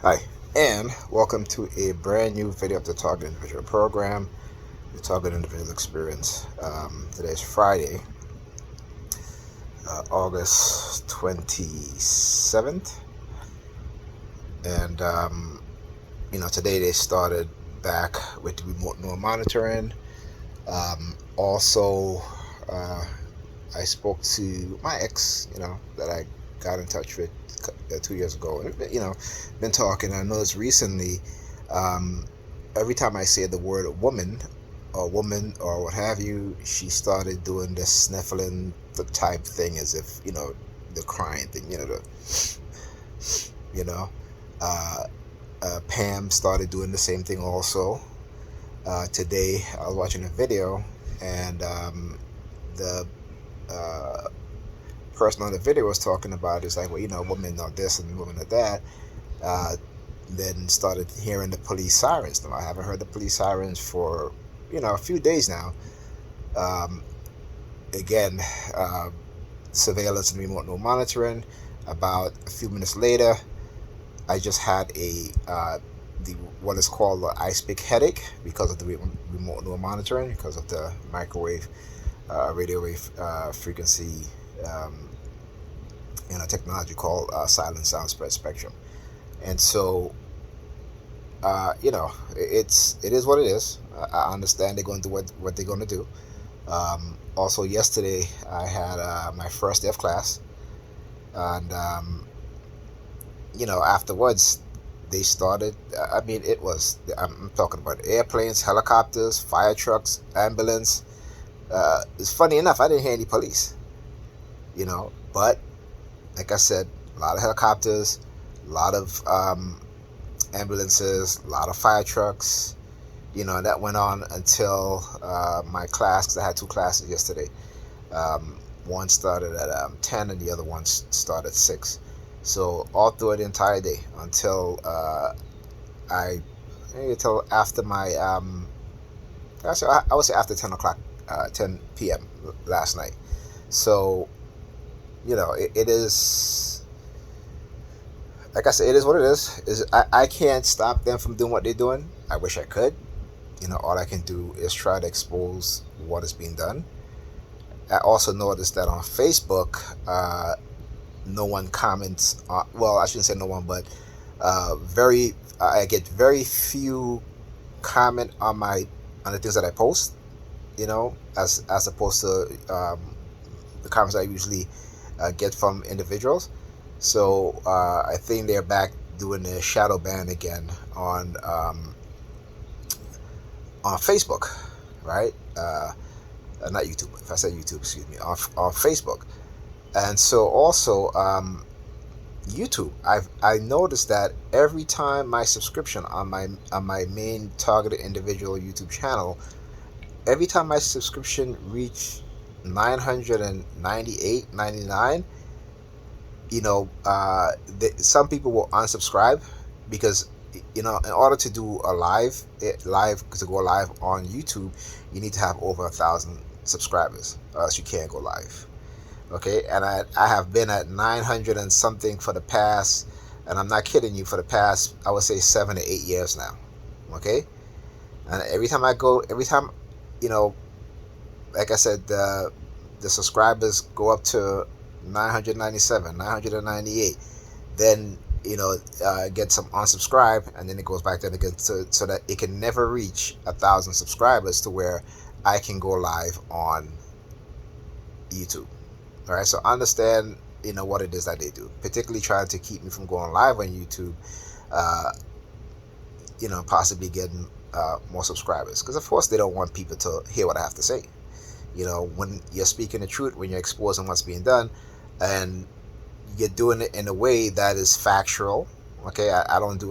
Hi, and welcome to a brand new video of the Target Individual Program, the Target Individual Experience. Today's Friday, August 27th, and today they started back with the remote neural monitoring. Also, I spoke to my ex, that I got in touch with 2 years ago, and been talking. I noticed recently, um, every time I say the word woman or what have you, she started doing this sniffling the type thing, as if the crying thing, you know. Uh, Pam started doing the same thing also. Today I was watching a video, and the uh, person on the video was talking about it's like, well, women are this and women are that. Uh, then started hearing the police sirens. Now I haven't heard the police sirens for a few days now. Um, Again, uh, surveillance and remote neural monitoring. About a few minutes later, I just had the what is called the ice pick headache because of the remote neural monitoring, because of the microwave, radio wave frequency, um, technology called silent sound spread spectrum. And so, it is what it is. I understand they're going to do what they're going to do. Also, yesterday I had my first day of class, and afterwards they started. I mean, it was. I'm talking about airplanes, helicopters, fire trucks, ambulance. It's funny enough, I didn't hear any police. But like I said, a lot of helicopters, a lot of ambulances, a lot of fire trucks. And that went on until my class, because I had two classes yesterday. One started at 10 and the other one started at 6. So all through the entire day until until after my actually, I would say after 10 o'clock, 10 p.m. last night. So it is, like I said, it is what it is. I can't stop them from doing what they're doing. I wish I could. All I can do is try to expose what is being done. I also noticed that on Facebook, no one comments. Well, I shouldn't say no one, but I get very few comment on the things that I post. As opposed to the comments I usually get from individuals. So I think they're back doing the shadow ban again on Facebook, right? Not YouTube. If I said YouTube, excuse me, on Facebook. And so also YouTube. I noticed that every time my subscription on my main targeted individual YouTube channel, every time my subscription reached 998.99, some people will unsubscribe because in order to do a to go live on YouTube, you need to have over 1,000 subscribers, or else you can't go live. Okay, and I have been at 900 and something for the past, and I'm not kidding you, for the past, I would say 7 to 8 years now. Okay, and every time, you know, like I said, the subscribers go up to 997, 998. Then get some unsubscribe, and then it goes back down again, so that it can never reach 1,000 subscribers to where I can go live on YouTube. All right, so understand what it is that they do, particularly trying to keep me from going live on YouTube. Uh, Possibly getting more subscribers, because of course they don't want people to hear what I have to say. When you're speaking the truth, when you're exposing what's being done, and you're doing it in a way that is factual. Okay, I don't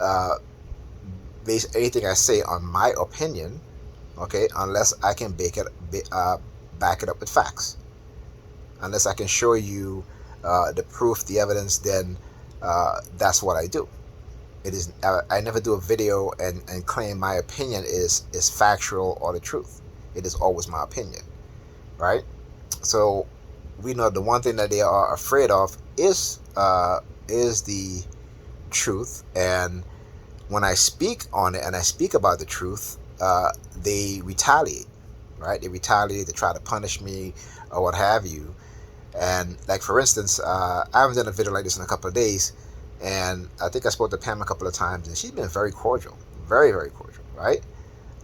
uh, base anything I say on my opinion. Okay, unless I can back it up with facts. Unless I can show you the proof, the evidence, then that's what I do. It is. I never do a video and claim my opinion is factual or the truth. It is always my opinion, right? So we know the one thing that they are afraid of is the truth, and when I speak on it and I speak about the truth, they retaliate, right? They retaliate, they try to punish me or what have you. And like for instance, I haven't done a video like this in a couple of days, and I think I spoke to Pam a couple of times, and she's been very cordial, very, very cordial, right?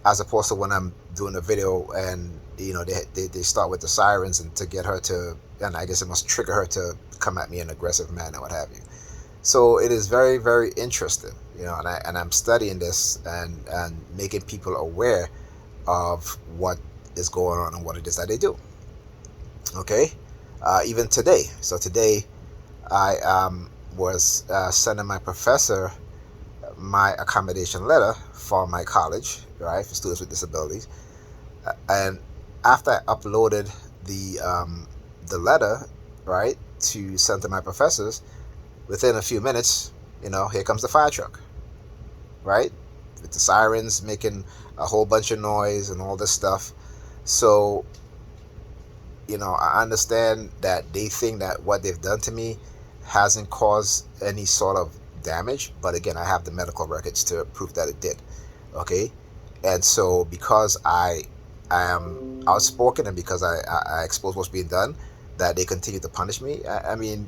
As opposed to when I'm doing a video and they start with the sirens and to get her to, and I guess it must trigger her to come at me in an aggressive manner, what have you. So it is very, very interesting, and I'm studying this and making people aware of what is going on and what it is that they do. Okay, even today. So today, I was sending my professor my accommodation letter for my college, right, for students with disabilities. And after I uploaded the letter, right, to send to my professors, within a few minutes, here comes the fire truck, right, with the sirens making a whole bunch of noise and all this stuff. So, I understand that they think that what they've done to me hasn't caused any sort of damage, but again, I have the medical records to prove that it did. Okay, and so because I am outspoken and because I expose what's being done, that they continue to punish me. I mean,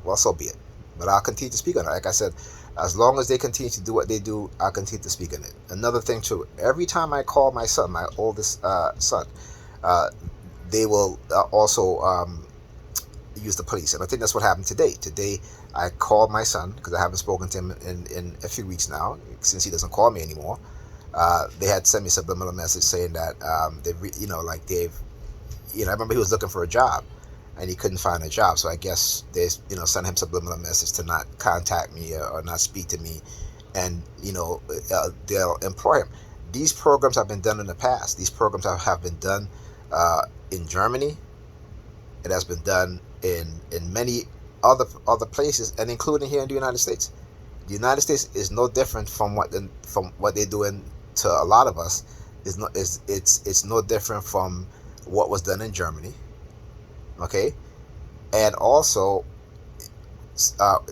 well, so be it. But I'll continue to speak on it. Like I said, as long as they continue to do what they do, I'll continue to speak on it. Another thing too, every time I call my son, my oldest son, they will also use the police. And I think that's what happened today. Today, I called my son because I haven't spoken to him in a few weeks now, since he doesn't call me anymore. They had sent me a subliminal message saying that I remember he was looking for a job and he couldn't find a job. So I guess they, sent him subliminal message to not contact me or not speak to me, and they'll employ him. These programs have been done in the past. These programs have been done in Germany. It has been done in many other places, and including here in the United States. The United States is no different from what they're doing to a lot of us. It's no different from what was done in Germany. Okay, and also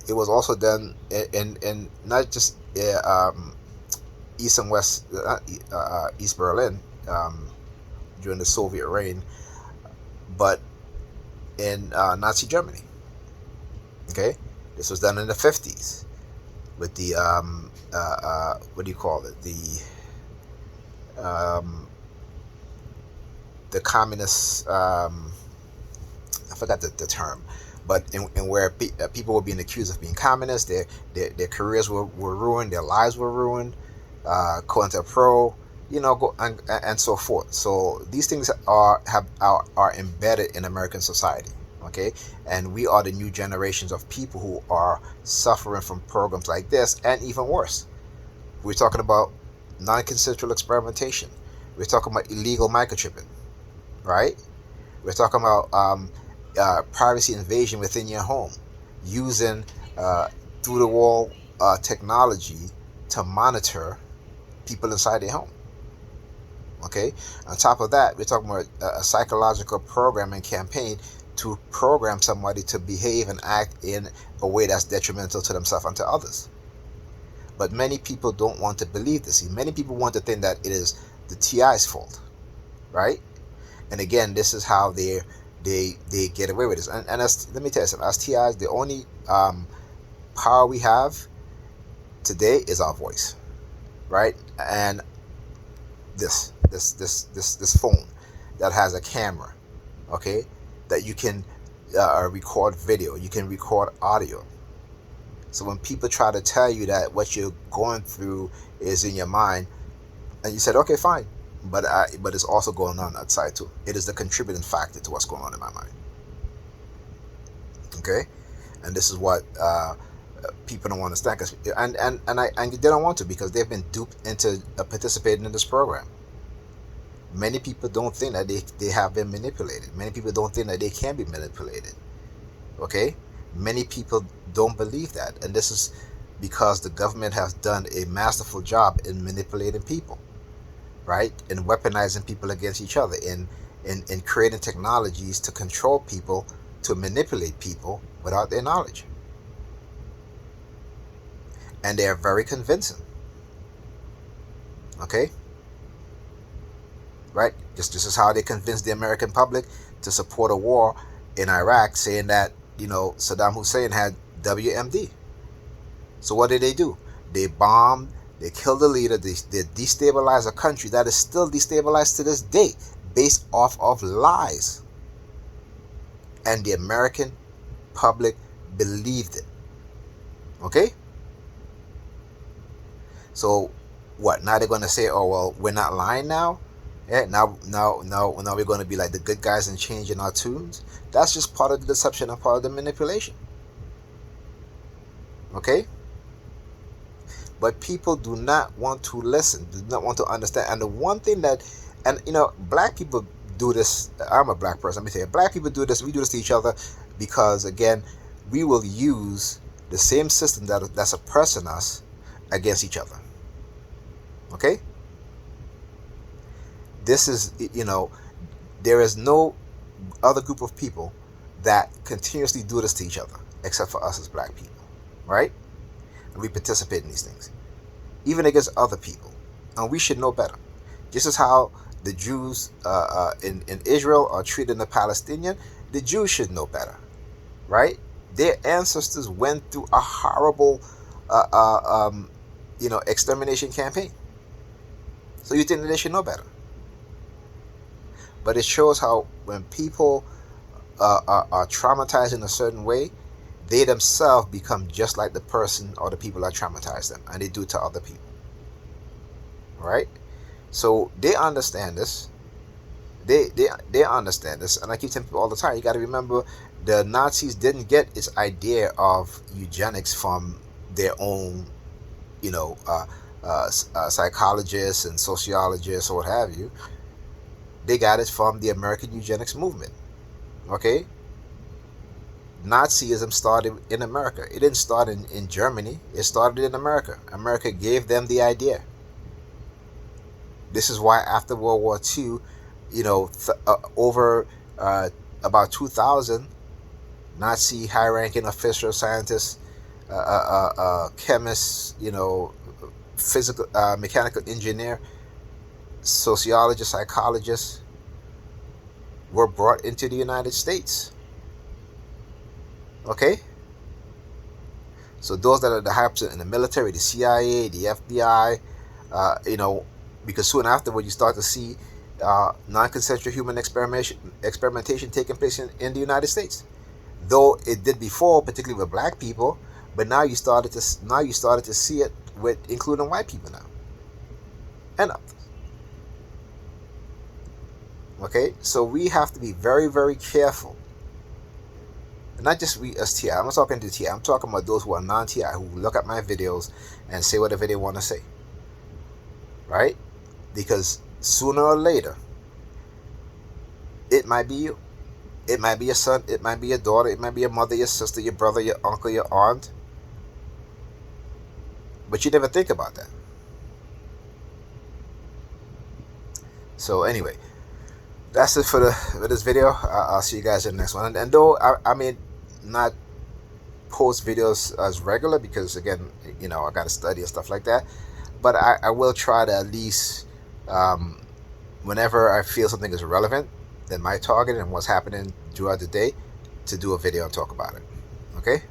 it was also done in not just East and West East Berlin during the Soviet reign, but in Nazi Germany. Okay, this was done in the 50s with the what do you call it, the communist, I forgot the term, but in where people were being accused of being communists, their careers were ruined, their lives were ruined, COINTELPRO, and so forth. So these things are embedded in American society. Okay, and we are the new generations of people who are suffering from programs like this, and even worse. We're talking about non-consensual experimentation. We're talking about illegal microchipping, right? We're talking about privacy invasion within your home, using through-the-wall technology to monitor people inside their home. Okay. On top of that, we're talking about a psychological programming campaign to program somebody to behave and act in a way that's detrimental to themselves and to others. But many people don't want to believe this. Many people want to think that it is the TI's fault, right? And again, this is how they get away with this. And let me tell you something. As TIs, the only power we have today is our voice, right? And this phone that has a camera, okay, that you can record video, you can record audio. So when people try to tell you that what you're going through is in your mind, and you said, okay, fine, but it's also going on outside too. It is the contributing factor to what's going on in my mind. Okay, and this is what people don't understand, and they don't want to, because they've been duped into participating in this program. Many people don't think that they have been manipulated. Many people don't think that they can be manipulated. Okay? Many people don't believe that. And this is because the government has done a masterful job in manipulating people, right? In weaponizing people against each other, in creating technologies to control people, to manipulate people without their knowledge. and they are very convincing. Okay, right? This is how they convinced the American public to support a war in Iraq, saying that Saddam Hussein had WMD. So what did they do? They bombed, they killed the leader, they destabilized a country that is still destabilized to this day based off of lies. And the American public believed it. Okay? So what? Now they're gonna say, "Oh well, we're not lying now." Yeah, now we're gonna be like the good guys and changing our tunes. That's just part of the deception and part of the manipulation. Okay? But people do not want to listen, do not want to understand. And the one thing that, and black people do this. I'm a black person. Let me tell you, black people do this. We do this to each other because, again, we will use the same system that's oppressing us against each other. Okay? This is, there is no other group of people that continuously do this to each other except for us as black people. Right? And we participate in these things, even against other people. And we should know better. This is how the Jews in Israel are treating the Palestinian. The Jews should know better. Right? Their ancestors went through a horrible extermination campaign. So you think that they should know better. But it shows how when people are traumatized in a certain way, they themselves become just like the person or the people that traumatized them, and they do it to other people. Right? So they understand this. They understand this, and I keep telling people all the time, you got to remember, the Nazis didn't get its idea of eugenics from their own, psychologists and sociologists or what have you. They got it from the American eugenics movement. Okay? Nazism started in America. It didn't start in Germany. It started in America. America gave them the idea. This is why after World War II, over about 2,000 Nazi high-ranking officials, scientists, chemists, physical, mechanical engineer, sociologists, psychologists were brought into the United States. Okay? So those that are the high ups in the military, the CIA, the FBI, because soon afterward you start to see non-consensual human experimentation taking place in the United States. Though it did before, particularly with black people, but now you started to see it with including white people now, and others. Okay, so we have to be very, very careful. Not just we as TI. I'm not talking to TI. I'm talking about those who are non-TI, who look at my videos and say whatever they want to say. Right? Because sooner or later, it might be you. It might be your son. It might be your daughter. It might be your mother, your sister, your brother, your uncle, your aunt. But you never think about that. So anyway, that's it for this video. I'll see you guys in the next one. And though I may not post videos as regular because, again, I got to study and stuff like that, but I will try to at least, whenever I feel something is relevant than my target and what's happening throughout the day, to do a video and talk about it. Okay?